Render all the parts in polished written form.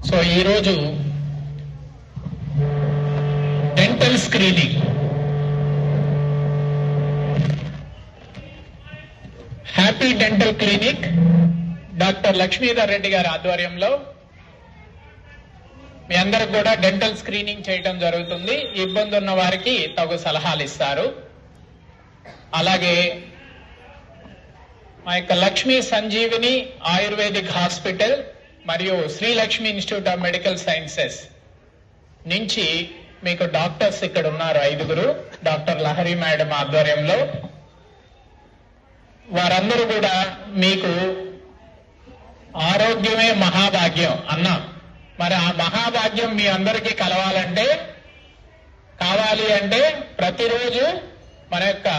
So ఈరోజు dental screening happy dental clinic doctor Lakshmidhar Reddy గారి ఆధ్వర్యంలో మీ అందరికి కూడా డెంటల్ స్క్రీనింగ్ చేయడం జరుగుతుంది. ఇబ్బంది ఉన్న వారికి తగు సలహాలు ఇస్తారు. అలాగే మా యొక్క లక్ష్మీ సంజీవిని ఆయుర్వేదిక్ హాస్పిటల్ మరియు Srilakshmi institute of medical sciences నుంచి మీకు డాక్టర్స్ ఇక్కడ ఉన్నారు 5 డాక్టర్ లహరి మేడం ఆధ్వర్యంలో. వారందరూ కూడా మీకు ఆరోగ్యమే మహాభాగ్యం అన్నా. మరి ఆ మహాభాగ్యం మీ అందరికీ కావాలి అంటే ప్రతిరోజు మన యొక్క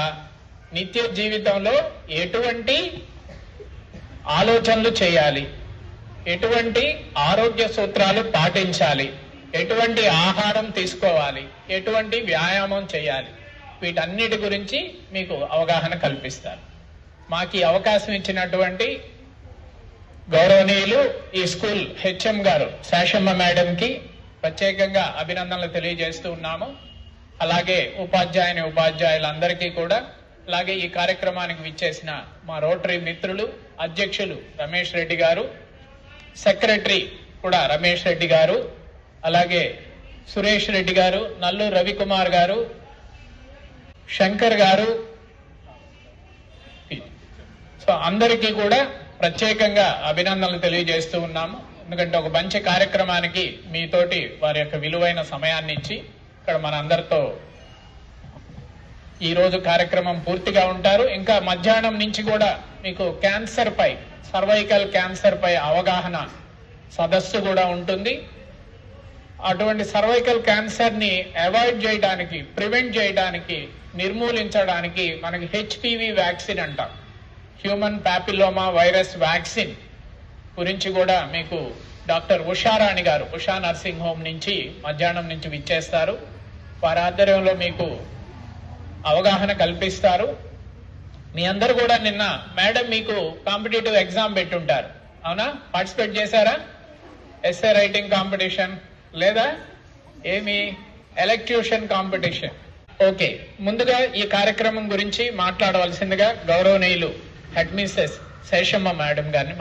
నిత్య జీవితంలో ఎటువంటి ఆలోచనలు చేయాలి, ఎటువంటి ఆరోగ్య సూత్రాలు పాటించాలి, ఎటువంటి ఆహారం తీసుకోవాలి, ఎటువంటి వ్యాయామం చేయాలి, వీటన్నిటి గురించి మీకు అవగాహన కల్పిస్తారు. మాకు ఈ అవకాశం ఇచ్చినటువంటి గౌరవనీయులు ఈ స్కూల్ హెచ్ఎం గారు శాషమ్మ మేడంకి ప్రత్యేకంగా అభినందనలు తెలియజేస్తూ ఉన్నాము. అలాగే ఉపాధ్యాయులందరికీ కూడా, అలాగే ఈ కార్యక్రమానికి విచ్చేసిన మా రోటరీ మిత్రులు, అధ్యక్షులు రమేష్ రెడ్డి గారు, సెక్రటరీ కూడా రమేష్ రెడ్డి గారు, అలాగే సురేష్ రెడ్డి గారు, నల్లూరు రవికుమార్ గారు, శంకర్ గారు, సో అందరికీ కూడా ప్రత్యేకంగా అభినందనలు తెలియజేస్తూ ఉన్నాము. ఎందుకంటే ఒక మంచి కార్యక్రమానికి మీతోటి వారి యొక్క విలువైన సమయాన్ని ఇచ్చి ఇక్కడ మన అందరితో ఈ రోజు కార్యక్రమం పూర్తిగా ఉంటారు. ఇంకా మధ్యాహ్నం నుంచి కూడా మీకు క్యాన్సర్ పై, సర్వైకల్ క్యాన్సర్ పై అవగాహన సదస్సు కూడా ఉంటుంది. అటువంటి సర్వైకల్ క్యాన్సర్ ని అవాయిడ్ చేయడానికి, ప్రివెంట్ చేయడానికి, నిర్మూలించడానికి మనకి హెచ్పివి వ్యాక్సిన్ అంటాం, హ్యూమన్ ప్యాపిలోమా వైరస్ వ్యాక్సిన్ గురించి కూడా మీకు డాక్టర్ ఉషారాణి గారు ఉషా నర్సింగ్ హోమ్ నుంచి మధ్యాహ్నం నుంచి విచ్చేస్తారు. వారి ఆధ్వర్యంలో మీకు అవగాహన కల్పిస్తారు. మీ అందరూ కూడా నిన్న మేడం మీకు కాంపిటేటివ్ ఎగ్జామ్ పెట్టుంటారు, అవునా? పార్టిసిపేట్ చేశారా? ఎస్ఏ రైటింగ్ కాంపిటీషన్ లేదా ఏమి ఎలక్ట్యూషన్ కాంపిటీషన్? ఓకే, ముందుగా ఈ కార్యక్రమం గురించి మాట్లాడవలసిందిగా గౌరవనీయులు హెడ్ మిస్సెస్ శేషమ్మ మేడం గారిని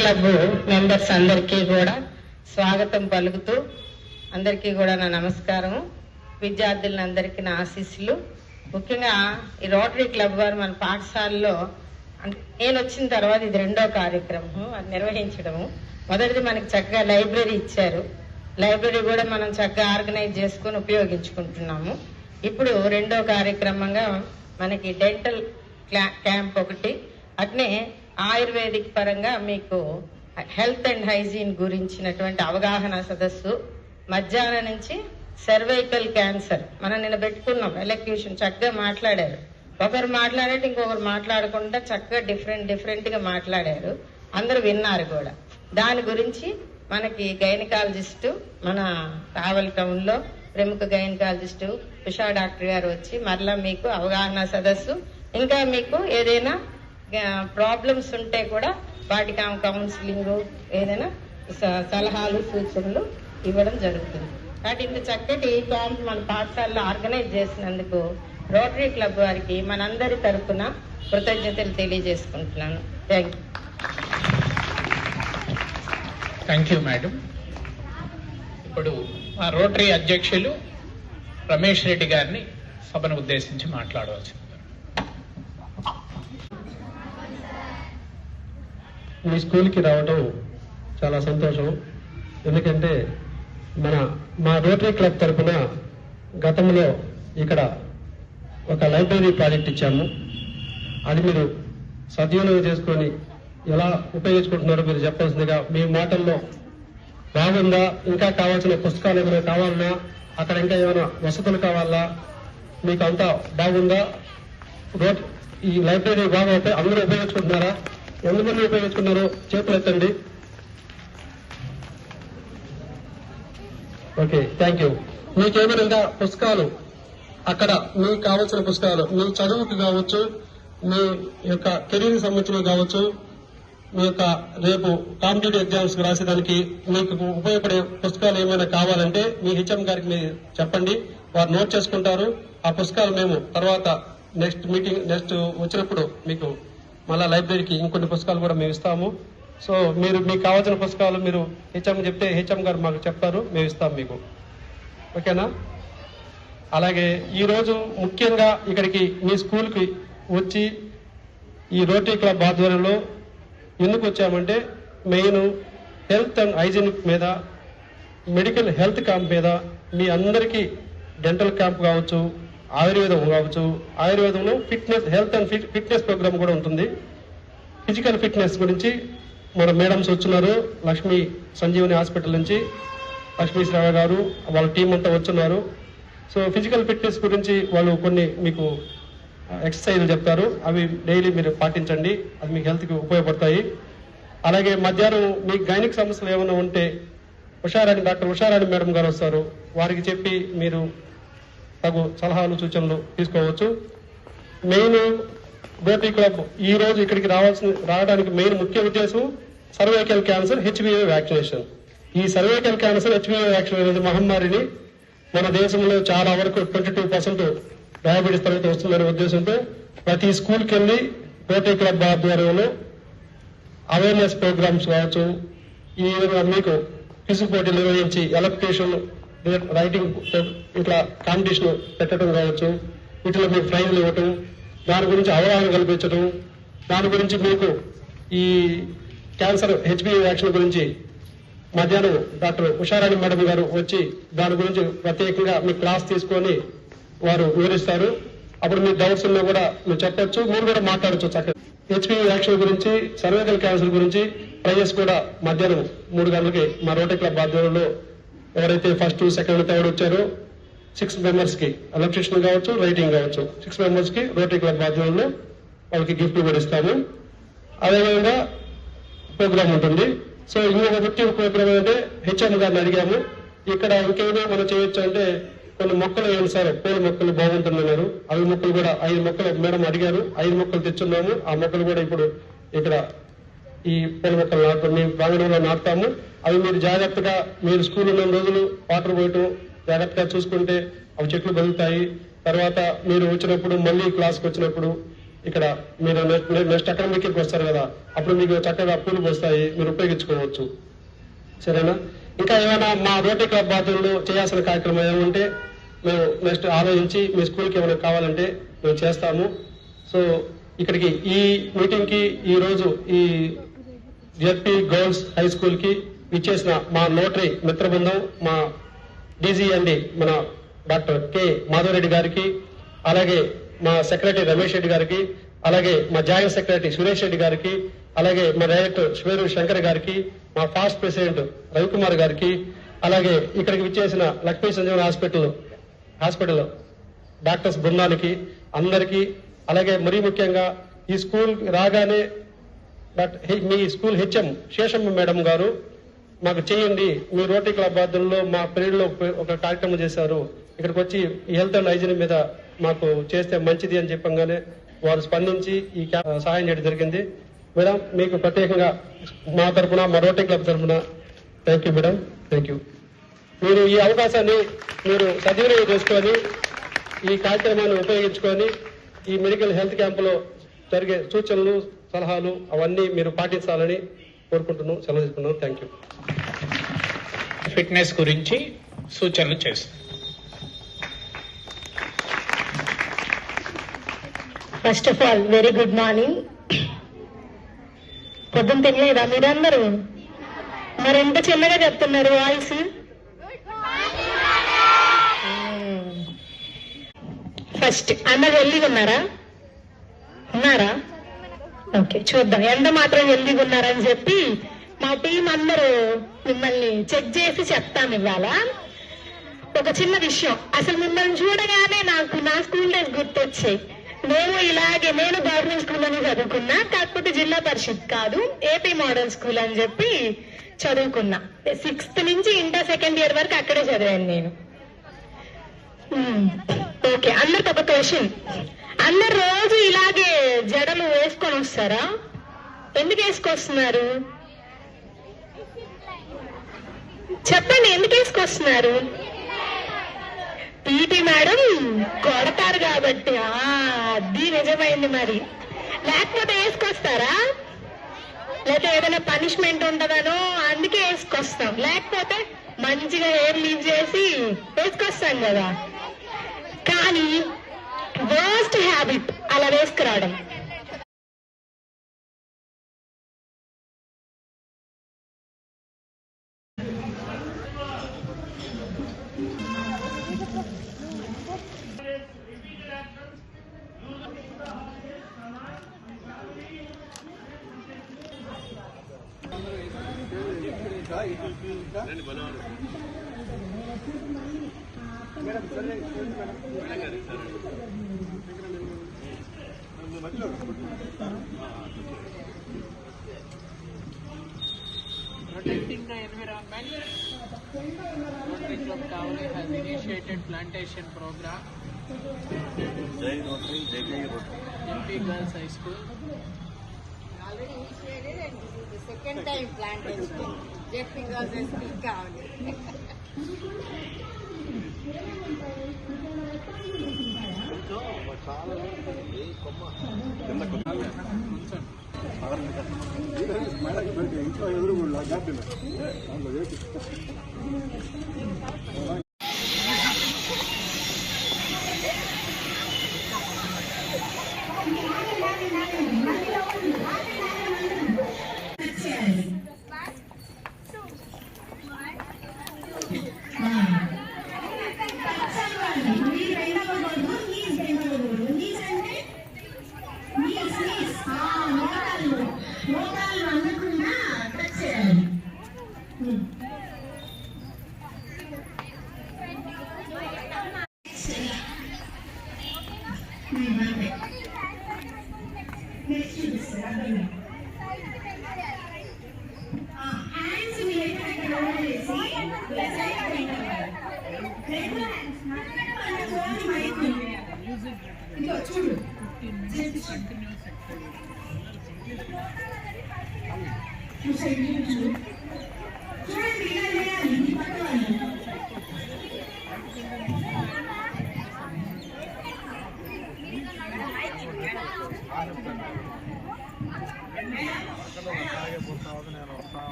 క్లబ్ మెంబర్స్ అందరికీ కూడా స్వాగతం పలుకుతూ, అందరికీ కూడా నా నమస్కారం. విద్యార్థులందరికీ నా ఆశీస్సులు. ముఖ్యంగా ఈ రోటరీ క్లబ్ వారు మన పాఠశాలలో, నేను వచ్చిన తర్వాత ఇది 2వ కార్యక్రమం అది నిర్వహించడము. మొదటిది మనకి చక్కగా లైబ్రరీ ఇచ్చారు. లైబ్రరీ కూడా మనం చక్కగా ఆర్గనైజ్ చేసుకుని ఉపయోగించుకుంటున్నాము. ఇప్పుడు 2వ కార్యక్రమంగా మనకి డెంటల్ క్యాంప్ ఒకటి, అట్నే ఆయుర్వేదిక్ పరంగా మీకు హెల్త్ అండ్ హైజీన్ గురించినటువంటి అవగాహన సదస్సు మధ్యాహ్నం నుంచి. సర్వైకల్ క్యాన్సర్ మనం నిన్న పెట్టుకున్నాం ఎలక్యూషన్, చక్కగా మాట్లాడారు. ఒకరు మాట్లాడేది ఇంకొకరు మాట్లాడకుండా చక్కగా డిఫరెంట్ గా మాట్లాడారు, అందరూ విన్నారు కూడా. దాని గురించి మనకి గైనకాలజిస్టు మన కావలి టౌన్ లో ప్రముఖ గైనకాలజిస్టు ఉషా డాక్టర్ గారు వచ్చి మరలా మీకు అవగాహన సదస్సు, ఇంకా మీకు ఏదైనా ప్రాబ్లమ్స్ ఉంటే కూడా వాటికి కౌన్సిలింగ్, ఏదైనా సలహాలు సూచనలు ఇవ్వడం జరుగుతుంది. కాబట్టి ఇంత చక్కటి క్యాంప్ మన పాఠశాలలో ఆర్గనైజ్ చేసినందుకు రోటరీ క్లబ్ వారికి మనందరి తరఫున కృతజ్ఞతలు తెలియజేసుకుంటున్నాను. Thank you madam. ఇప్పుడు మా రోటరీ అధ్యక్షులు రమేష్ రెడ్డి గారిని సభను ఉద్దేశించి మాట్లాడవచ్చు. మీ స్కూల్కి రావడం చాలా సంతోషం. ఎందుకంటే మా రోటరీ క్లబ్ తరఫున గతంలో ఇక్కడ ఒక లైబ్రరీ ప్రాజెక్ట్ ఇచ్చాము. అది మీరు సద్వినియోగం చేసుకొని ఎలా ఉపయోగించుకుంటున్నారో మీరు చెప్పాల్సిందిగా. మీ మాటల్లో బాగుందా, ఇంకా కావాల్సిన పుస్తకాలు ఏమైనా కావాలన్నా, అక్కడ ఇంకా ఏమైనా వసతులు కావాలా, మీకు అంతా బాగుందా? ఈ లైబ్రరీ బాగా అందరూ ఉపయోగించుకుంటున్నారా? ఎంతమంది ఉపయోగించుకున్నారు చేతులు ఎత్తండి. Okay, thank you. మీకేమైనా ఇంకా పుస్తకాలు, అక్కడ మీకు కావాల్సిన పుస్తకాలు, మీ చదువుకు కావచ్చు, మీ యొక్క కెరీర్ సంబంధించినవి కావచ్చు, మీ యొక్క రేపు కాంపిటేటివ్ ఎగ్జామ్స్ రాసేదానికి మీకు ఉపయోగపడే పుస్తకాలు ఏమైనా కావాలంటే మీ హెచ్ఎం గారికి మీరు చెప్పండి, వారు నోట్ చేసుకుంటారు. ఆ పుస్తకాలు మేము తర్వాత నెక్స్ట్ వచ్చినప్పుడు మీకు మళ్ళా లైబ్రరీకి ఇంకొన్ని పుస్తకాలు కూడా మేము ఇస్తాము. సో మీరు మీకు కావాల్సిన పుస్తకాలు మీరు హెచ్ఎం చెప్తే హెచ్ఎం గారు మాకు చెప్తారు, మేము ఇస్తాం మీకు. ఓకేనా? అలాగే ఈరోజు ముఖ్యంగా ఇక్కడికి మీ స్కూల్కి వచ్చి ఈ రోటరీ క్లబ్ ఆధ్వర్యంలో ఎందుకు వచ్చామంటే మెయిన్ హెల్త్ అండ్ హైజీనిక్ మీద, మెడికల్ హెల్త్ క్యాంప్ మీద మీ అందరికీ డెంటల్ క్యాంప్ కావచ్చు, ఆయుర్వేదం కావచ్చు, ఆయుర్వేదంలో హెల్త్ అండ్ ఫిట్నెస్ ప్రోగ్రామ్ కూడా ఉంటుంది. ఫిజికల్ ఫిట్నెస్ గురించి మన మేడమ్స్ వచ్చున్నారు, లక్ష్మీ సంజీవని హాస్పిటల్ నుంచి లక్ష్మీ శ్రావ గారు వాళ్ళ టీం అంతా వచ్చున్నారు. సో ఫిజికల్ ఫిట్నెస్ గురించి వాళ్ళు కొన్ని మీకు ఎక్సర్సైజ్లు చెప్తారు, అవి డైలీ మీరు పాటించండి, అది మీకు హెల్త్కి ఉపయోగపడతాయి. అలాగే మధ్యాహ్నం మీకు గైనిక్ సమస్యలు ఏమైనా ఉంటే డాక్టర్ ఉషారాణి మేడం గారు వస్తారు, వారికి చెప్పి మీరు తగు సలహాలు సూచనలు తీసుకోవచ్చు. మెయిన్ రోటరీ క్లబ్ ఈ రోజు ఇక్కడికి రావడానికి మెయిన్ ముఖ్య ఉద్దేశం సర్వైకల్ క్యాన్సర్ హెచ్బివి వ్యాక్సినేషన్. ఈ సర్వైకల్ క్యాన్సర్ హెచ్బివి వ్యాక్సినేషన్ మహమ్మారిని మన దేశంలో చాలా వరకు 22% డయాబెటీస్ తరగతి వస్తుందనే ఉద్దేశంతో ప్రతి స్కూల్కి వెళ్ళి రోటరీ క్లబ్ ఆధ్వర్యంలో అవేర్నెస్ ప్రోగ్రామ్స్ కావచ్చు, ఈ విధంగా మీకు క్విజ్ పోటీలు నిర్వహించి ఎలక్ట్రేషన్ రైటింగ్ ఇట్లా కాంపిటీషన్ పెట్టడం కావచ్చు, వీటిలో మీకు ప్రైజ్లు ఇవ్వటం, దాని గురించి అవగాహన కల్పించడం, దాని గురించి మీకు ఈ క్యాన్సర్ హెచ్బివి వ్యాక్సిన్ గురించి మధ్యాహ్నం డాక్టర్ ఉషారాణి మేడం గారు వచ్చి దాని గురించి ప్రత్యేకంగా మీ క్లాస్ తీసుకొని వారు వివరిస్తారు. అప్పుడు మీ డౌట్స్ ఉన్నా కూడా మీరు చెప్పొచ్చు, మీరు కూడా మాట్లాడచ్చు చక్కగా. హెచ్బివి వ్యాక్సిన్ గురించి, సర్వైకల్ క్యాన్సర్ గురించి ప్రైజెస్ కూడా మధ్యాహ్నం 3 గంటలకి మా రోటరీ క్లబ్ ఆధ్వర్యంలో ఎవరైతే ఫస్ట్, సెకండ్, థర్డ్ వచ్చారో 6 మెంబర్స్ కి ఎలక్ట్రిషన్ కావచ్చు, రైటింగ్ కావచ్చు, 6 మెంబర్స్ కి రోటరీ క్లబ్ ఆధ్వర్యంలో వాళ్ళకి గిఫ్ట్లు కూడా ఇస్తాము. అదేవిధంగా ప్రోగ్రామ్ ఉంటుంది. సో ఇంకొక ముఖ్య ప్రోగ్రామ్ అంటే హెచ్ఎం గారిని అడిగాము, ఇక్కడ ఇంకేమైనా మనం చేయొచ్చు అంటే కొన్ని మొక్కలు వేయాలి సార్, పూల మొక్కలు బాగుంటుందన్నారు. అవి మొక్కలు కూడా 5 మొక్కలు మేడం అడిగారు, 5 మొక్కలు తెచ్చున్నాము. ఆ మొక్కలు కూడా ఇప్పుడు ఇక్కడ ఈ పూల మొక్కలు మీ ప్రాంగణంలో నాటుతాము. అవి మీరు జాగ్రత్తగా మీరు స్కూల్ ఉన్న రోజులు వాటర్ పోయటం జాగ్రత్తగా చూసుకుంటే అవి చెట్లు పెరుగుతాయి. తర్వాత మీరు వచ్చినప్పుడు మళ్ళీ క్లాస్కి వచ్చినప్పుడు ఇక్కడ మీరు నెక్స్ట్ అకాడమిక్ ఇయర్కి వస్తారు కదా, అప్పుడు మీకు చక్కగా పూలు పోస్తాయి, మీరు ఉపయోగించుకోవచ్చు. సరేనా? ఇంకా ఏమైనా మా రోటరీ క్లబ్ బాధ్యులు చేయాల్సిన కార్యక్రమం ఏమంటే మేము నెక్స్ట్ ఆలోచించి మీ స్కూల్కి ఏమైనా కావాలంటే మేము చేస్తాము. సో ఇక్కడికి ఈ మీటింగ్ కి ఈ రోజు ఈ జెడ్పీ గర్ల్స్ హై స్కూల్ కి ఇచ్చేసిన మా నోటరీ మిత్ర బృందం, మా డీజీ అండి మన డాక్టర్ కె మాధవరెడ్డి గారికి, అలాగే మా సెక్రటరీ రమేష్ రెడ్డి గారికి, అలాగే మా జాయింట్ సెక్రటరీ సురేష్ రెడ్డి గారికి, అలాగే మా డైరెక్టర్ శివేరు శంకర్ గారికి, మా ఫాస్ట్ ప్రెసిడెంట్ రవికుమార్ గారికి, అలాగే ఇక్కడికి విచ్చేసిన లక్ష్మీ సంజీవన్ హాస్పిటల్ డాక్టర్స్ బృందానికి అందరికీ, అలాగే మరీ ముఖ్యంగా ఈ స్కూల్ రాగానే మీ స్కూల్ హెచ్ఎం శేషమ్మ మేడం గారు మాకు చేయండి, మీ రోటరీ క్లబ్ బాధ్యుల్లో మా పీరియడ్ లో ఒక కార్యక్రమం చేశారు, ఇక్కడికి వచ్చి ఈ హెల్త్ అండ్ హైజీన్ మీద మాకు చేస్తే మంచిది అని చెప్పగానే వారు స్పందించి ఈ సహాయం చేయడం జరిగింది. మేడం మీకు ప్రత్యేకంగా మా తరఫున, మా రోటరీ క్లబ్ తరఫున thank you madam, thank you. మీరు ఈ అవకాశాన్ని మీరు సద్వినియోగం చేసుకొని ఈ కార్యక్రమాన్ని ఉపయోగించుకొని ఈ మెడికల్ హెల్త్ క్యాంపులో జరిగే సూచనలు, సలహాలు అవన్నీ మీరు పాటించాలని కోరుకుంటున్నాం. సెలవు తీసుకున్నాం. Thank you. ఫిట్నెస్ గురించి సూచనలు చేస్తాం. First of all very good morning. పొద్దున్న తినలేదా మీరందరూ? మరి ఎంత చిన్నగా చెప్తున్నారు వాయిస్? ఫస్ట్ అందరు హెల్దీగా ఉన్నారా? ఓకే, చూద్దాం ఎంత మాత్రం హెల్దీగా ఉన్నారని చెప్పి మా టీం అందరూ మిమ్మల్ని చెక్ చేసి చెప్తాను ఇవాళ. ఒక చిన్న విషయం, అసలు మిమ్మల్ని చూడగానే నాకు నా స్కూల్ డేస్ గుర్తొచ్చాయి. నేను గవర్నమెంట్ స్కూల్ అని చదువుకున్నా, కాకపోతే జిల్లా పరిషత్ కాదు, ఏపీ మోడల్ స్కూల్ అని చెప్పి చదువుకున్నా. 6th నుంచి ఇంటర్ 2nd year వరకు అక్కడే చదివాను నేను. ఓకే, అందరికి ఒక క్వశ్చన్, అందరు రోజు ఇలాగే జడలు వేసుకొని వస్తారా? ఎందుకు వేసుకొస్తున్నారు? చెప్పండి, ఎందుకు వేసుకొస్తున్నారు? పీటీ మేడం కొడతారు కాబట్టి. అది నిజమైంది. మరి లేకపోతే వేసుకొస్తారా? లేకపోతే ఏదైనా పనిష్మెంట్ ఉంటుందనో అందుకే వేసుకొస్తాం. లేకపోతే మంచిగా హెయిర్ లీవ్ చేసి వేసుకొస్తాం కదా. కానీ వర్స్ట్ హ్యాబిట్ అలా వేసుకురావడం. Protecting the environment, Rotary Club Kavli has initiated plantation program. Jai Rotary, Jai Rotary. MP Girls High School. Already initiated and this is the second time plantation. JP Girls School Kavli. ఇంట్లో ఎదురు gap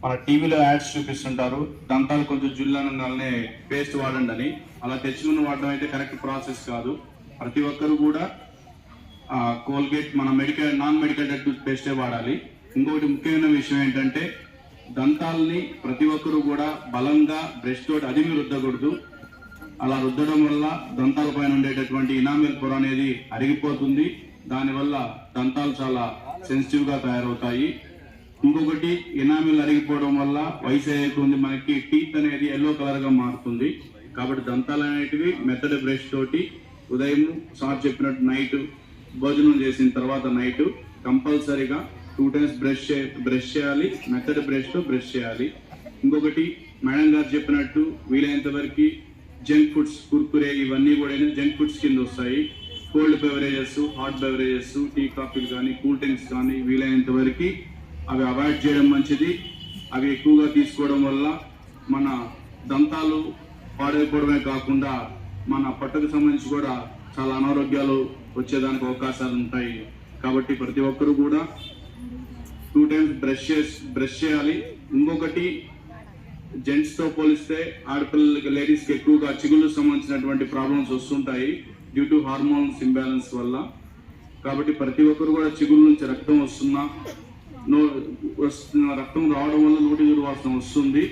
మన టీవీలో ads చూపిస్తుంటారు, దంతాలు కొంచెం జుల్లనగానే paste వాడండి అని. అలా తెచ్చుకుని వాడడం అయితే కరెక్ట్ ప్రాసెస్ కాదు. ప్రతి ఒక్కరు కూడా కోల్గేట్ మన నాన్ మెడికల్ టూత్ పేస్టే వాడాలి. ఇంకొకటి ముఖ్యమైన విషయం ఏంటంటే దంతాలని ప్రతి ఒక్కరు కూడా బలంగా బ్రష్ తోటి అదిమి రుద్దకూడదు. అలా రుద్దడం వల్ల దంతాల పైన ఉండేటటువంటి ఇనామిల్ పొర అనేది అరిగిపోతుంది. దానివల్ల దంతాలు చాలా సెన్సిటివ్ గా తయారవుతాయి. ఇంకొకటి ఎనామిల్ అరిగిపోవడం వల్ల వయసు అయ్యేకుంది మనకి టీత్ అనేది ఎల్లో కలర్ గా మారుతుంది. కాబట్టి దంతాలు అనేటివి మెథడ్ బ్రష్ తోటి ఉదయం సార్ చెప్పినట్టు నైట్ భోజనం చేసిన తర్వాత నైట్ కంపల్సరీగా 2 times బ్రష్ చేయాలి. మెథడ్ బ్రష్ తో బ్రష్ చేయాలి. ఇంకొకటి మేడం గారు చెప్పినట్టు వీలైనంత వరకు జంక్ ఫుడ్స్, కుర్కురే ఇవన్నీ కూడా జంక్ ఫుడ్స్ కింద వస్తాయి. Cold beverages, hot beverages, tea కాఫీలు కానీ కూల్ డ్రింక్స్ కానీ వీలైనంత వరకు అవి అవాయిడ్ చేయడం మంచిది. అవి ఎక్కువగా తీసుకోవడం వల్ల మన దంతాలు పాడైపోవడమే కాకుండా మన పట్టుకు సంబంధించి కూడా చాలా అనారోగ్యాలు వచ్చేదానికి అవకాశాలు ఉంటాయి. కాబట్టి ప్రతి ఒక్కరు కూడా 2 times బ్రష్ చేయాలి. ఇంకొకటి జెంట్స్ తో పోలిస్తే ఆడపిల్లలకి, లేడీస్ కి ఎక్కువగా చిగుళ్ళకు సంబంధించినటువంటి ప్రాబ్లమ్స్ వస్తుంటాయి డ్యూ టు హార్మోన్స్ ఇంబ్యాలెన్స్ వల్ల. కాబట్టి ప్రతి ఒక్కరు కూడా చిగుళ్ళ నుంచి రక్తం వస్తున్నా రక్తం రావడం వల్ల నోటి దుర్వాసన వస్తుంది.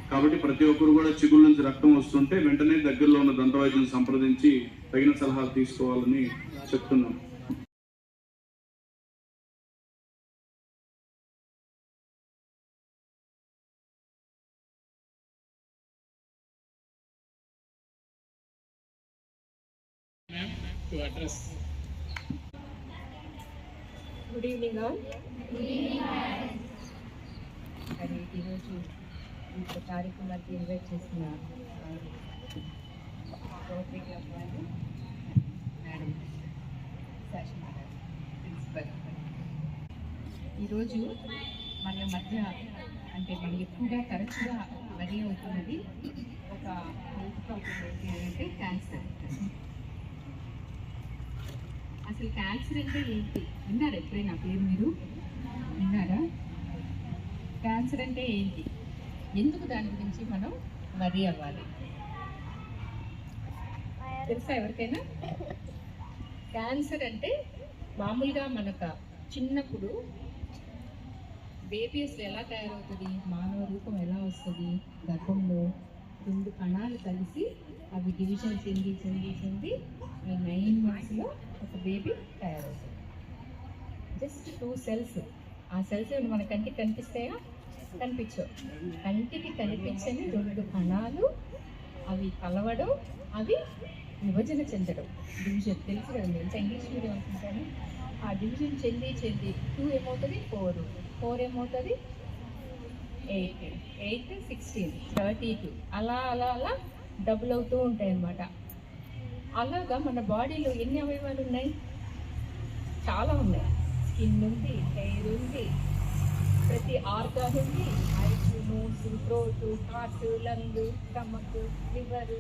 కాబట్టి ప్రతి ఒక్కరు కూడా చిగుళ్ళ నుంచి రక్తం వస్తుంటే వెంటనే దగ్గరలో ఉన్న దంత వైద్యం సంప్రదించి తగిన సలహాలు తీసుకోవాలని చెప్తున్నాం. Good evening all. మరి ఈరోజు ఇంత కార్యక్రమానికి ఇన్వైట్ చేసిన రోటరీ క్లబ్ వాళ్ళు, మేడం శాషన్ గారు, ప్రిన్సిపల్, ఈరోజు మన మధ్య అంటే మనం ఎక్కువగా తరచుగా వరి అవుతున్నది ఒక హెల్త్ ప్రాబ్లం ఏంటి అంటే క్యాన్సర్. అసలు క్యాన్సర్ అంటే ఏంటి విన్నారా? ఎప్పుడైనా పేరు మీరు విన్నారా? క్యాన్సర్ అంటే ఏంటి, ఎందుకు దాని గురించి మనం వరి అవ్వాలి తెలుసా ఎవరికైనా? క్యాన్సర్ అంటే మామూలుగా మనకు చిన్నప్పుడు బేబీస్లో ఎలా తయారవుతుంది, మానవ రూపం ఎలా వస్తుంది, గర్భంలో 2 కణాలు కలిసి అవి డివిజన్ చెంది 9 మంత్స్లో ఒక బేబీ తయారవుతుంది. Just 2 cells. ఆ సెల్స్ మన కంటికి కనిపిస్తాయా? కనిపించవు. కంటికి కనిపించని 2 కణాలు అవి కలవడం, అవి విభజన చెందడం, డివిజన్ తెలుసు కదండి, ఎంత ఇంగ్లీష్ మీడియం అనుకుంటాను. ఆ డివిజన్ చెంది 2 ఏమవుతుంది 4 ఏమవుతుంది 8 16 32 అలా అలా అలా డబుల్ అవుతూ ఉంటాయి అన్నమాట. అలాగా మన బాడీలో ఎన్ని అవయవాలు ఉన్నాయి? చాలా ఉన్నాయి. స్కిన్ ఉంది, హెయిర్ ఉంది, ప్రతి ఆర్గాన్ ఉంది, eyes, nose, throat, heart, lung, stomach, liver,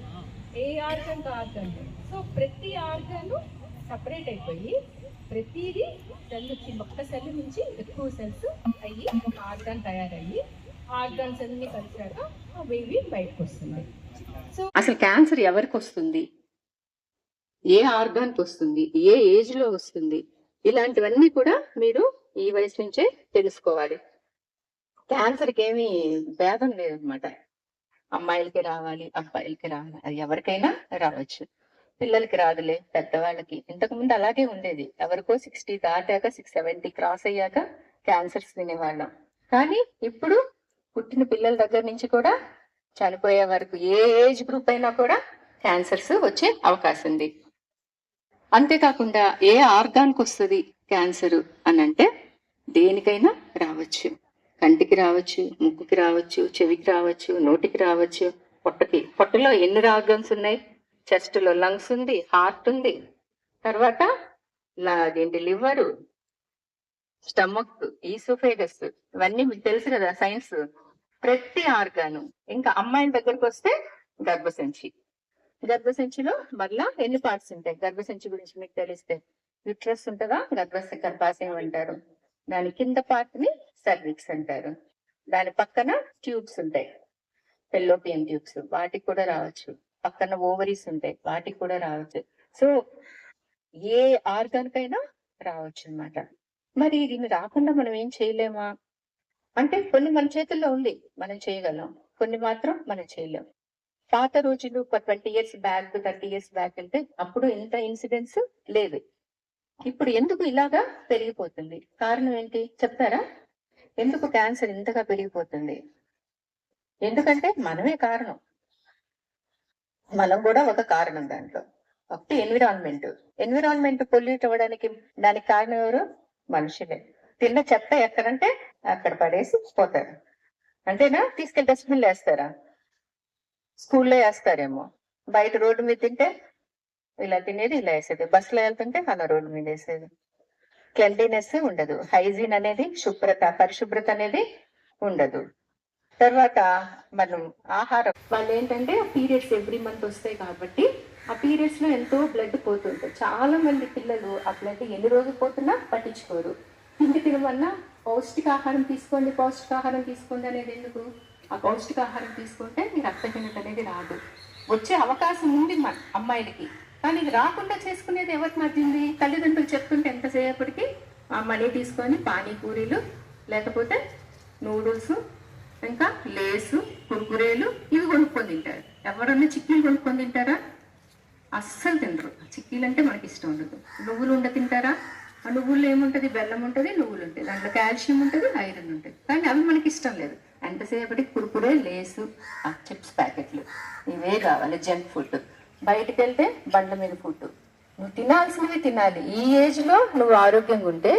ఏ ఆర్గాన్ ఆర్గాన్. సో ప్రతి ఆర్గాను సపరేట్ అయిపోయి ప్రతిదీ సెల్ వచ్చి ఒక్క సెల్ నుంచి ఎక్కువ సెల్స్ అయ్యి ఒక ఆర్గాన్ తయారయ్యి ఆర్గాన్స్ అన్ని కలిసాక ఆ బేబీ బయటకు వస్తుంది. సో అసలు క్యాన్సర్ ఎవరికి వస్తుంది, ఏ ఆర్గాన్కి వస్తుంది, ఏ ఏజ్ లో వస్తుంది, ఇలాంటివన్నీ కూడా మీరు ఈ వయసు నుంచే తెలుసుకోవాలి. క్యాన్సర్కి ఏమీ భేదం లేదనమాట. అమ్మాయిలకి రావాలి, అబ్బాయిలకి రావాలి, అది ఎవరికైనా రావచ్చు. పిల్లలకి రాదులే, పెద్దవాళ్ళకి. ఇంతకుముందు అలాగే ఉండేది. ఎవరికో 60 దాటాక 70 క్రాస్ అయ్యాక క్యాన్సర్స్ వినేవాళ్ళం. కానీ ఇప్పుడు పుట్టిన పిల్లల దగ్గర నుంచి కూడా చనిపోయే వరకు ఏ ఏజ్ గ్రూప్ అయినా కూడా క్యాన్సర్స్ వచ్చే అవకాశం ఉంది. అంతేకాకుండా ఏ ఆర్గాన్కి వస్తుంది క్యాన్సర్ అని అంటే దేనికైనా రావచ్చు. కంటికి రావచ్చు, ముక్కుకి రావచ్చు, చెవికి రావచ్చు, నోటికి రావచ్చు, పొట్టలో ఎన్ని ఆర్గాన్స్ ఉన్నాయి? చెస్ట్లో లంగ్స్ ఉంది, హార్ట్ ఉంది, తర్వాత లివరు, స్టమక్, ఈసోఫేగస్, ఇవన్నీ మీకు తెలుసు కదా సైన్స్. ప్రతి ఆర్గాను. ఇంకా అమ్మాయిల దగ్గరకు వస్తే గర్భసంచిలో మళ్ళా ఎన్ని పార్ట్స్ ఉంటాయి? గర్భసంచి గురించి మీకు తెలిస్తే యుట్రస్ ఉంటుందా, గర్భాశయం అంటారు. దాని కింద పార్ట్ ని సర్విక్స్ అంటారు. దాని పక్కన ట్యూబ్స్ ఉంటాయి, ఫెల్లోపియన్ ట్యూబ్స్, వాటికి కూడా రావచ్చు. పక్కన ఓవరీస్ ఉంటాయి, వాటికి కూడా రావచ్చు. సో ఏ ఆర్గాన్ కైనా రావచ్చు అన్నమాట. మరి దీన్ని రాకుండా మనం ఏం చేయలేమా అంటే కొన్ని మన చేతుల్లో ఉంది, మనం చేయగలం, కొన్ని మాత్రం మనం చేయలేం. పాత రోజులు 20 years బ్యాక్ 30 years బ్యాక్ వెళ్తే అప్పుడు ఇంత ఇన్సిడెంట్స్ లేదు. ఇప్పుడు ఎందుకు ఇలాగా పెరిగిపోతుంది? కారణం ఏంటి చెప్తారా? ఎందుకు క్యాన్సర్ ఇంతగా పెరిగిపోతుంది? ఎందుకంటే మనమే కారణం. మనం కూడా ఒక కారణం దాంట్లో. ఒకటి ఎన్విరాన్మెంట్ పొల్యూట్ అవ్వడానికి దానికి కారణం ఎవరు? మనుషులే. తిన్న చెత్త ఎక్కడంటే అక్కడ పడేసి పోతారు. అంతేనా? తీసుకెళ్లి డస్ట్బిన్లో వేస్తారా? స్కూల్లో వేస్తారేమో. బయట రోడ్డు మీద తింటే ఇలా తినేది ఇలా వేసేది, బస్సులో వెళ్తుంటే అలా రోడ్డు మీద వేసేది. క్లెన్లీనెస్ ఉండదు, హైజీన్ అనేది, పరిశుభ్రత అనేది ఉండదు. తర్వాత మనం ఆహారం, వాళ్ళు ఏంటంటే పీరియడ్స్ ఎవ్రీ మంత్ వస్తాయి కాబట్టి ఆ పీరియడ్స్ లో ఎంతో బ్లడ్ పోతుంటాయి. చాలా మంది పిల్లలు ఆ బ్లడ్ ఎన్ని రోజులు పోతున్నా పట్టించుకోరు. తిండి తినమన్నా పౌష్టికాహారం తీసుకోండి అనేది ఎందుకు? ఆ పౌష్టికాహారం తీసుకుంటే మీ రక్తహీనత అనేది రాదు. వచ్చే అవకాశం ఉంది మన అమ్మాయిలకి, కానీ ఇది రాకుండా చేసుకునేది ఎవరికి మధ్యంది? తల్లిదండ్రులు చెప్తుంటే ఎంతసేపటికి ఆ మనీ తీసుకొని పానీపూరీలు, లేకపోతే నూడిల్స్, ఇంకా లేసు, కుర్కురేలు ఇవి కొనుక్కొని తింటారు. ఎవరన్నా చిక్కీలు కొనుక్కొని తింటారా? అస్సలు తినరు. చిక్కీలు అంటే మనకి ఇష్టం ఉండదు. నువ్వులు ఉండ తింటారా? ఆ నువ్వుల్లో ఏముంటుంది? బెల్లం ఉంటుంది, నువ్వులు ఉంటాయి, దాంట్లో కాల్షియం ఉంటుంది, ఐరన్ ఉంటుంది. కానీ అవి మనకి ఇష్టం లేదు. ఎంతసేపటి కుర్కురే, లేసు, చిప్స్ ప్యాకెట్లు ఇవే కావాలి, జంక్ ఫుడ్. బయటకు వెళ్తే బండ్ల మీద ఫుడ్. నువ్వు తినాల్సినవి తినాలి. ఈ ఏజ్లో నువ్వు ఆరోగ్యంగా ఉంటే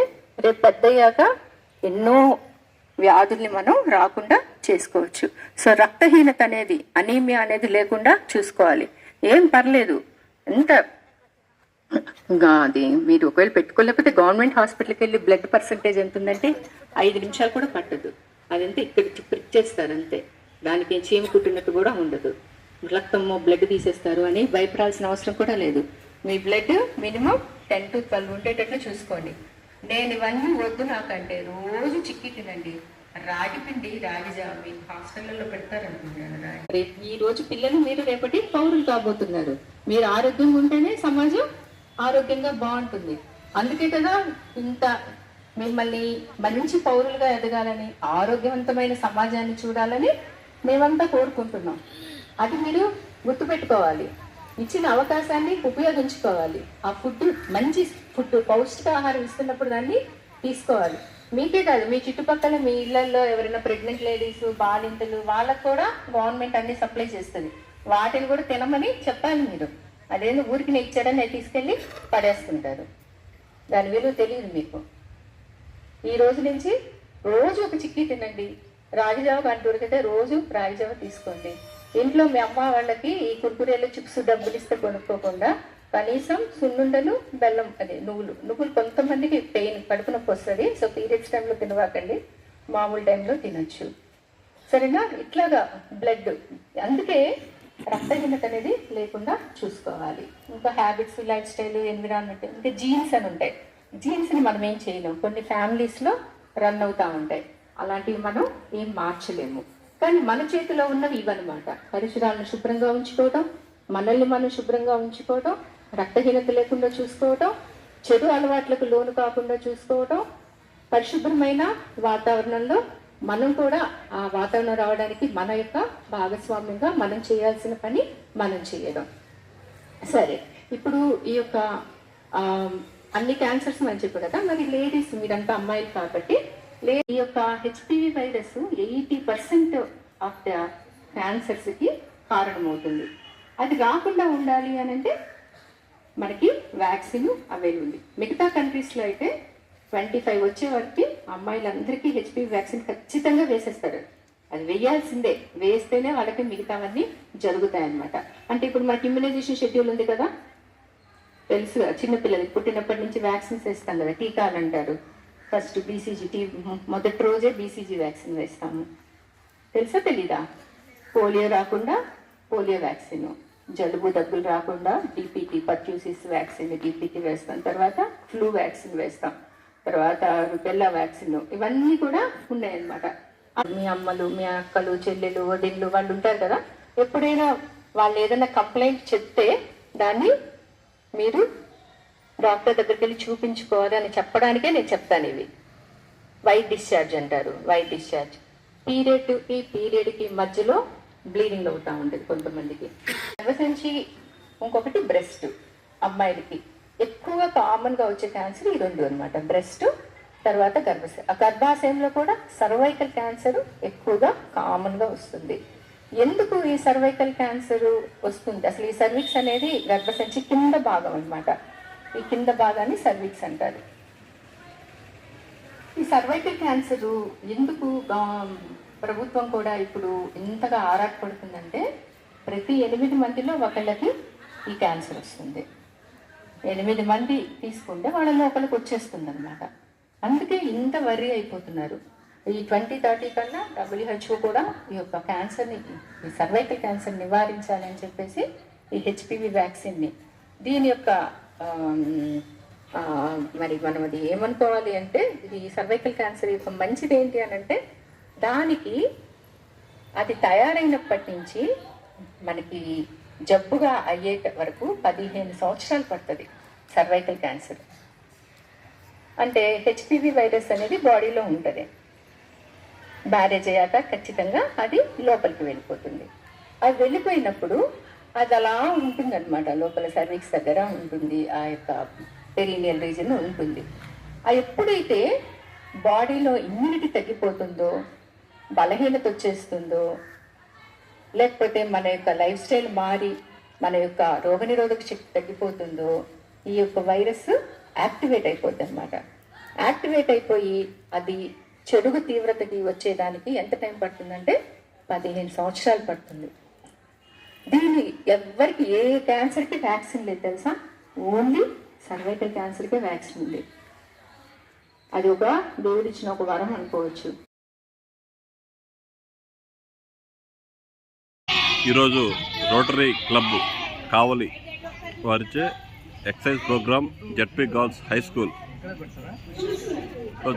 రేపు పెద్దయ్యాక ఎన్నో వ్యాధుల్ని మనం రాకుండా చేసుకోవచ్చు. సో రక్తహీనత అనేది, అనీమియా అనేది లేకుండా చూసుకోవాలి. ఏం పర్లేదు, ఎంత అది మీరు ఒకవేళ పెట్టుకోలేకపోతే గవర్నమెంట్ హాస్పిటల్కి వెళ్ళి బ్లడ్ పర్సంటేజ్ ఎంత ఉందంటే 5 నిమిషాలు కూడా పట్టదు. అదంతా ఇక్కడ ప్రిక్ చేస్తారు అంతే. దానికి చీమ కుట్టినట్టు కూడా ఉండదు. రక్తము బ్లడ్ తీసేస్తారు అని భయపడాల్సిన అవసరం కూడా లేదు. మీ బ్లడ్ మినిమం 10 to 12 ఉండేటట్లు చూసుకోండి. నేను ఇవన్నీ వద్దు నాకంటే రోజు చిక్కి తినండి. రాగి పిండి, రాగి జావ మీ హాస్టల్లో పెడతారనుకుంటాను. రేపు ఈ రోజు పిల్లలు మీరు రేపటి పౌరులు కాబోతున్నారు. మీరు ఆరోగ్యంగా ఉంటేనే సమాజం ఆరోగ్యంగా బాగుంటుంది. అందుకే కదా ఇంత మిమ్మల్ని మంచి పౌరులుగా ఎదగాలని, ఆరోగ్యవంతమైన సమాజాన్ని చూడాలని మేమంతా కోరుకుంటున్నాం. అది మీరు గుర్తుపెట్టుకోవాలి. ఇచ్చిన అవకాశాన్ని ఉపయోగించుకోవాలి. ఆ ఫుడ్ మంచి ఫుడ్, పౌష్టికాహారం ఇస్తున్నప్పుడు దాన్ని తీసుకోవాలి. మీకే కాదు, మీ చుట్టుపక్కల మీ ఇళ్లలో ఎవరైనా ప్రెగ్నెంట్ లేడీస్, బాలింతలు, వాళ్ళకు కూడా గవర్నమెంట్ అన్ని సప్లై చేస్తుంది. వాటిని కూడా తినమని చెప్పాలి మీరు. అదేందో ఊరికి ఇచ్చాడని తీసుకెళ్ళి పడేస్తుంటారు. దాని విలువ తెలియదు మీకు. ఈ రోజు నుంచి రోజు ఒక చిక్కీ తినండి. రాగిజావ కంటూరికైతే రోజు రాగిజావ తీసుకోండి. ఇంట్లో మీ అమ్మ వాళ్ళకి ఈ కుర్కురేలు, చిప్స్ డబ్బులు ఇస్తే కొనుక్కోకుండా కనీసం సున్నుండలు, బెల్లం, అదే నువ్వులు కొంతమందికి పెయిన్, కడుపు నొప్పి వస్తుంది. సో పీరియడ్స్ టైంలో తినవాకండి, మామూలు టైంలో తినొచ్చు. సరేనా? ఇట్లాగా బ్లడ్, అందుకే రక్తహీనత అనేది లేకుండా చూసుకోవాలి. ఇంకా హ్యాబిట్స్, లైఫ్ స్టైల్, ఎన్విరాన్మెంట్, ఇంకా జీన్స్ అని ఉంటాయి. జీన్స్ని మనం ఏం చేయలేము. కొన్ని ఫ్యామిలీస్లో రన్ అవుతూ ఉంటాయి. అలాంటివి మనం ఏం మార్చలేము. కానీ మన చేతిలో ఉన్నవి ఇవన్నమాట. పరిసరాలను శుభ్రంగా ఉంచుకోవటం, మనల్ని మనం శుభ్రంగా ఉంచుకోవటం, రక్తహీనత లేకుండా చూసుకోవటం, చెడు అలవాట్లకు లోను కాకుండా చూసుకోవటం, పరిశుభ్రమైన వాతావరణంలో మనం కూడా ఆ వాతావరణం రావడానికి మన యొక్క భాగస్వామ్యంగా మనం చేయాల్సిన పని మనం చేయడం. సరే, ఇప్పుడు ఈ యొక్క అన్ని క్యాన్సర్స్ అని చెప్పారు కదా, మరి లేడీస్ మీరంతా అమ్మాయిలు కాబట్టి ఈ యొక్క హెచ్పివి వైరస్ 80% ఆఫ్ ద క్యాన్సర్స్కి కారణమవుతుంది. అది రాకుండా ఉండాలి అని అంటే మనకి వ్యాక్సిన్ అవైలబుల్ ఉంది. మిగతా కంట్రీస్లో అయితే 25 వచ్చే వరకు అమ్మాయిలందరికీ హెచ్పివి వ్యాక్సిన్ ఖచ్చితంగా వేసేస్తారు. అది వేయాల్సిందే. వేస్తేనే వాళ్ళకి మిగతావన్నీ జరుగుతాయన్నమాట. అంటే ఇప్పుడు మనకి ఇమ్యునైజేషన్ షెడ్యూల్ ఉంది కదా, తెలుసు. చిన్నపిల్లలకి పుట్టినప్పటి నుంచి వ్యాక్సిన్స్ వేస్తాం కదా, టీకాలు అంటారు. ఫస్ట్ బీసీజీ, మొదటి రోజే బీసీజీ వ్యాక్సిన్ వేస్తాము. తెలుసా తెలీదా? పోలియో రాకుండా పోలియో వ్యాక్సిన్, జలుబు దగ్గులు రాకుండా డిపిటీ, పర్ట్యూసిస్ వ్యాక్సిన్ డిపిటీ వేస్తాం. తర్వాత ఫ్లూ వ్యాక్సిన్ వేస్తాం. తర్వాత రుబెల్లా వ్యాక్సిన్. ఇవన్నీ కూడా ఉన్నాయన్నమాట. మీ అమ్మలు, మీ అక్కలు, చెల్లెలు, వదిళ్ళు వాళ్ళు ఉంటారు కదా, ఎప్పుడైనా వాళ్ళు ఏదైనా కంప్లైంట్ చెప్తే దాన్ని మీరు డాక్టర్ దగ్గరికి వెళ్ళి చూపించుకోవాలి అని చెప్పడానికే నేను చెప్తాను. ఇవి వైట్ డిశ్చార్జ్ అంటారు. వైట్ డిశ్చార్జ్ పీరియడ్కి మధ్యలో బ్లీడింగ్ అవుతూ ఉంటుంది కొంతమందికి. గర్భసంచి, ఇంకొకటి బ్రెస్ట్. అమ్మాయిలకి ఎక్కువగా కామన్గా వచ్చే క్యాన్సర్ ఈ రెండు అనమాట, బ్రెస్ట్, తర్వాత గర్భాశయంలో కూడా సర్వైకల్ క్యాన్సర్ ఎక్కువగా కామన్గా వస్తుంది. ఎందుకు ఈ సర్వైకల్ క్యాన్సర్ వస్తుంది? అసలు ఈ సర్విక్స్ అనేది గర్భసంచి కింద భాగం అనమాట. ఈ కింద భాగాన్ని సర్విక్స్ అంటారు. ఈ సర్వైకల్ క్యాన్సర్ ఎందుకు ప్రభుత్వం కూడా ఇప్పుడు ఇంతగా ఆరాటపడుతుందంటే, ప్రతి 8 మందిలో ఒకళ్ళకి ఈ క్యాన్సర్ వస్తుంది. 8 మంది తీసుకుంటే వాళ్ళలో ఒకరికి వచ్చేస్తుంది అనమాట. అందుకే ఇంత వర్రీ అయిపోతున్నారు. ఈ 2030 కన్నా WHO కూడా ఈ యొక్క క్యాన్సర్ని, ఈ సర్వైకల్ క్యాన్సర్ నివారించాలని చెప్పేసి ఈ హెచ్పివి వ్యాక్సిన్ని, దీని యొక్క మరి మనం అది ఏమనుకోవాలి అంటే, ఈ సర్వైకల్ క్యాన్సర్ యొక్క మంచిది ఏంటి అని అంటే, దానికి అది తయారైనప్పటి నుంచి మనకి జబ్బుగా అయ్యే వరకు 15 సంవత్సరాలు పడుతుంది. సర్వైకల్ క్యాన్సర్ అంటే హెచ్పివి వైరస్ అనేది బాడీలో ఉంటుంది. బ్యారేజ్ అయ్యాక ఖచ్చితంగా అది లోపలికి వెళ్ళిపోతుంది. అది వెళ్ళిపోయినప్పుడు అది అలా ఉంటుంది అనమాట, లోపల సర్వీక్స్ దగ్గర ఉంటుంది, ఆ యొక్క పెరీనియల్ రీజన్ ఉంటుంది. అది ఎప్పుడైతే బాడీలో ఇమ్యూనిటీ తగ్గిపోతుందో, బలహీనత వచ్చేస్తుందో, లేకపోతే మన యొక్క లైఫ్ స్టైల్ మారి మన యొక్క రోగనిరోధక శక్తి తగ్గిపోతుందో, ఈ యొక్క వైరస్ యాక్టివేట్ అయిపోద్ది అనమాట. యాక్టివేట్ అయిపోయి అది చెడుగు తీవ్రతకి వచ్చేదానికి ఎంత టైం పడుతుందంటే 15 సంవత్సరాలు పడుతుంది. దీని ఎవరికి ఏ క్యాన్సర్కి వ్యాక్సిన్ లేదు తెలుసా, ఓన్లీ సర్వైకల్ క్యాన్సర్కే వ్యాక్సిన్ ఉంది. అది ఒక దేవుడిచ్చిన ఒక వరం అనుకోవచ్చు. ఈరోజు రోటరీ క్లబ్ కావలి వారిచే excise programme ZP girls high school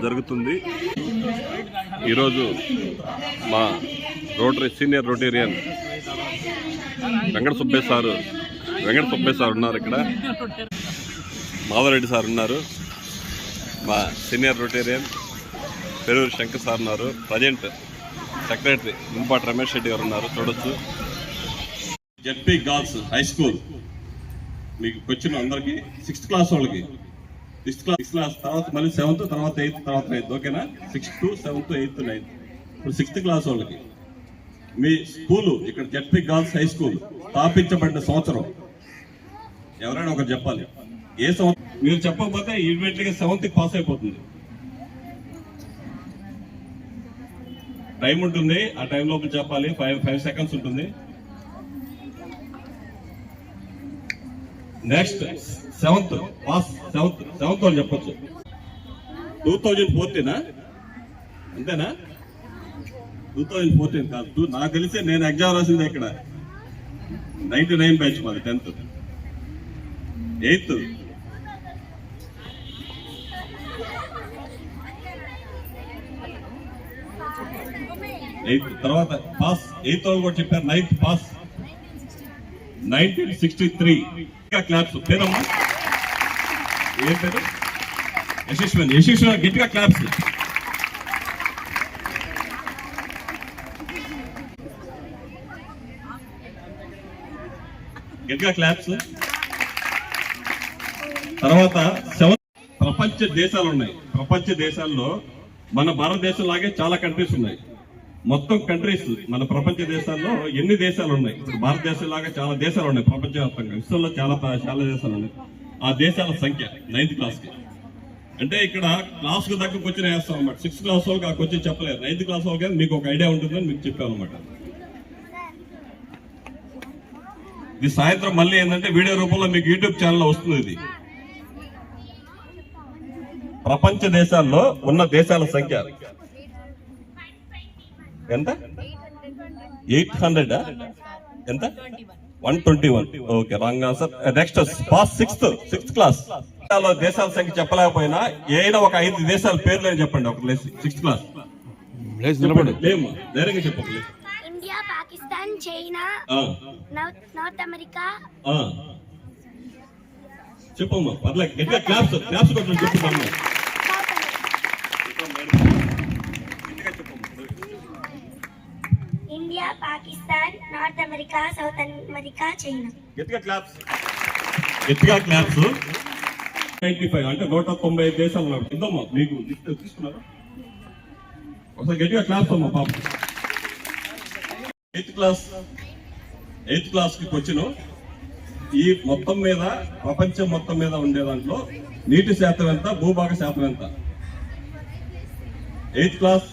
జరుగుతుంది. ఈరోజు మా rotary senior Rotarian Venkata Subbaiah sir ఉన్నారు, ఇక్కడ మాధవరెడ్డి సార్ ఉన్నారు, మా senior Rotarian Peruru Shankar sir ఉన్నారు, ప్రజెంట్ సెక్రటరీ మున్పాటి రమేష్ రెడ్డి గారు ఉన్నారు, చూడొచ్చు. జెడ్పీ గర్ల్స్ హై స్కూల్ మీకు వచ్చిన అందరికి 6th క్లాస్ వాళ్ళకి 6th క్లాస్ తర్వాత మళ్ళీ 7th, తర్వాత 8th, తర్వాత 9th, ఓకేనా? 6th, 7th, 8th, 9th. ఇప్పుడు 6th క్లాస్ వాళ్ళకి మీ స్కూలు ఇక్కడ జెడ్పీ గర్ల్స్ హై స్కూల్ స్థాపించబడిన సంవత్సరం ఎవరైనా ఒకరు చెప్పాలి. ఏ సంవత్సరం మీరు చెప్పకపోతే ఇమీడియట్గా 7th పాస్ అయిపోతుంది. టైం ఉంటుంది, ఆ టైం లోపల చెప్పాలి. 5 సెకండ్స్ ఉంటుంది. నెక్స్ట్ 7th పాస్, 7th వాళ్ళు చెప్పచ్చు. 2014 అంతేనా? 2014 కాదు, నాకు తెలిసి నేను ఎగ్జామ్ రాసింది ఇక్కడ 99 బ్యాచ్ మాది 10th. 8th తర్వాత పాస్, 8th వాళ్ళు కూడా చెప్పారు. 9th pass 1963. క్లాప్స్ పేరమ్మా, ఏం పేరు? యశస్విని. గట్టిగా క్లాప్స్. గట్టిగా క్లాప్స్. తర్వాత ప్రపంచ దేశాలు ఉన్నాయి. ప్రపంచ దేశాల్లో మన భారతదేశం లాగే చాలా కంట్రీస్ ఉన్నాయి. మొత్తం కంట్రీస్ మన ప్రపంచ దేశాల్లో ఎన్ని దేశాలు ఉన్నాయి? ఇప్పుడు భారతదేశం లాగా చాలా దేశాలు ఉన్నాయి ప్రపంచవ్యాప్తంగా, విశ్వంలో చాలా దేశాలు ఉన్నాయి. ఆ దేశాల సంఖ్య 9th క్లాస్కి అంటే ఇక్కడ క్లాస్ కు దగ్గరకు వచ్చి వేస్తాం అనమాట. 6th క్లాస్ వాళ్ళకి ఆ క్వశ్చన్ చెప్పలేదు, 9th క్లాస్ వాళ్ళకి మీకు ఒక ఐడియా ఉంటుందని మీకు చెప్పాను అనమాట. ఇది సాయంత్రం మళ్ళీ ఏంటంటే వీడియో రూపంలో మీకు యూట్యూబ్ ఛానల్లో వస్తుంది. ఇది ప్రపంచ దేశాల్లో ఉన్న దేశాల సంఖ్య ఎంత? 800. ఎంత? 121. Okay, wrong answer. Next pass 6th class. దేశాల సంఖ్య చెప్పలేకపోయినా ఏదైనా ఒక 5 దేశాల పేర్లు అని చెప్పండి. ఒక 6th క్లాస్ లేమ్మా, ధైర్యంగా చెప్పండి. India, Pakistan, China, north America. చెప్పమ్మా, పర్లేదు. గట్టిగా క్లాప్స్ కొట్టండి. చెప్పమ్మా, India, Pakistan, north America, south America, China. గట్టిగా క్లాప్స్. 95 అంటే 195 దేశాలు ఉన్నాయి. ఇద్దమ్మా మీకు తీసుకున్నారా? ఒకసారి గట్టిగా క్లాప్స్ అమ్మా పాప. 8th క్లాస్కి వచ్చిన ఈ మొత్తం మీద ప్రపంచం మొత్తం మీద ఉండే దాంట్లో నీటి శాతం ఎంత, భూభాగ శాతం ఎంత? 8th క్లాస్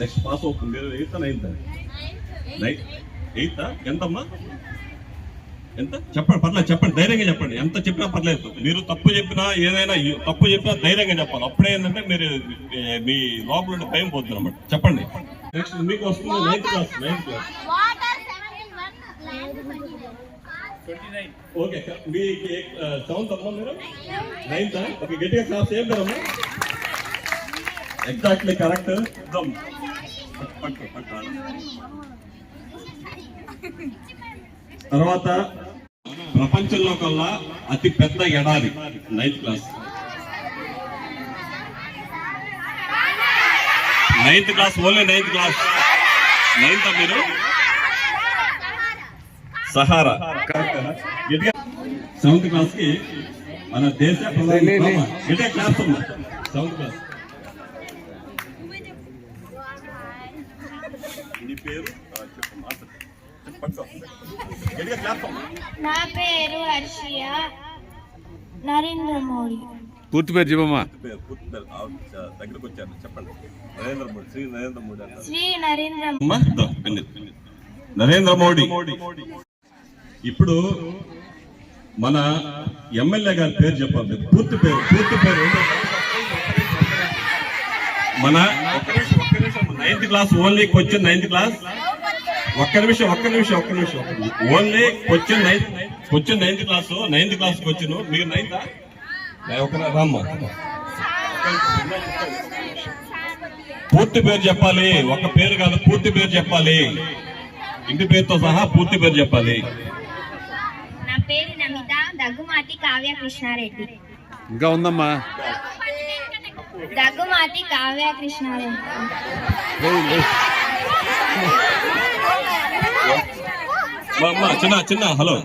నెక్స్ట్ పాస్ అవుతుంది. 8th 9th ఎంతమ్మా? ఎంత చెప్పండి, పర్లేదు చెప్పండి, ధైర్యంగా చెప్పండి. ఎంత చెప్పినా పర్లేదు. మీరు తప్పు చెప్పినా ఏదైనా తప్పు చెప్పినా ధైర్యంగా చెప్పాలి. అప్పుడే ఏంటంటే మీరు మీ లోపల భయం పోతుంది అన్నమాట. చెప్పండి. నెక్స్ట్ మీకు వస్తుంది 9th క్లాస్. ఓకే, మీ 7th అమ్మా, మీరు 9th. ఓకే, గట్టిగా క్లాస్ ఏం కదమ్మా? Exactly correct. తర్వాత ప్రపంచంలో కల్లా అతి పెద్ద ఎడారి 9th class. 9th class, only 9th class. 9th మీరు సహారా. 7th క్లాస్ కి మన దేశ ప్రధాని 7th క్లాస్. నీ పేరు నా పేరు హర్షియ. నరేంద్ర మోడీ. పూర్తి పేరు చెప్పమ్మా. దగ్గరకు వచ్చారు, చెప్పండి. నరేంద్ర మోడీ, శ్రీ నరేంద్ర మోడీ అంటారు. శ్రీ నరేంద్ర నరేంద్ర మోడీ. ఇప్పుడు మన ఎమ్మెల్యే గారి పేరు చెప్పాలి, పూర్తి పేరు. మన 9th class only question. 9th class. ఒక్క నిమిషం. Only question 9th class. 9th class question. మీరు 9th రామ్మా. పూర్తి పేరు చెప్పాలి, ఒక పేరు కాదు, పూర్తి పేరు చెప్పాలి. ఇంటి పేరుతో సహా పూర్తి పేరు చెప్పాలి. నా పేరు నమిత. దగ్గుమాటి కావ్య కృష్ణారెడ్డి. ఇంకా ఉందమ్మా. దగ్గుమాటి కావ్య కృష్ణారెడ్డి. చిన్న హలో.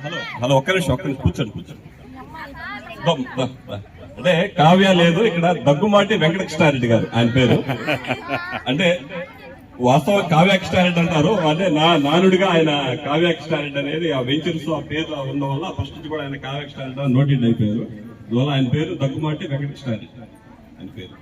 ఒక్క నిమిషం కూర్చోండి. అంటే కావ్య లేదు ఇక్కడ, దగ్గుమాటి వెంకటకృష్ణారెడ్డి గారు ఆయన పేరు. అంటే వాస్తవం కావ్య కృష్ణారెడ్డి అంటారు, అంటే నానుడిగా ఆయన కావ్య కృష్ణారెడ్డి అనేది ఆ వెంచర్స్ ఆ పేరు ఉన్న వల్ల ఫస్ట్ నుంచి కూడా ఆయన కావ్య కృష్ణారెడ్డి నోటెడ్ అయిపోయారు. అందువల్ల ఆయన పేరు దగ్గుమాటి వెంకటకృష్ణారెడ్డి ఆయన పేరు.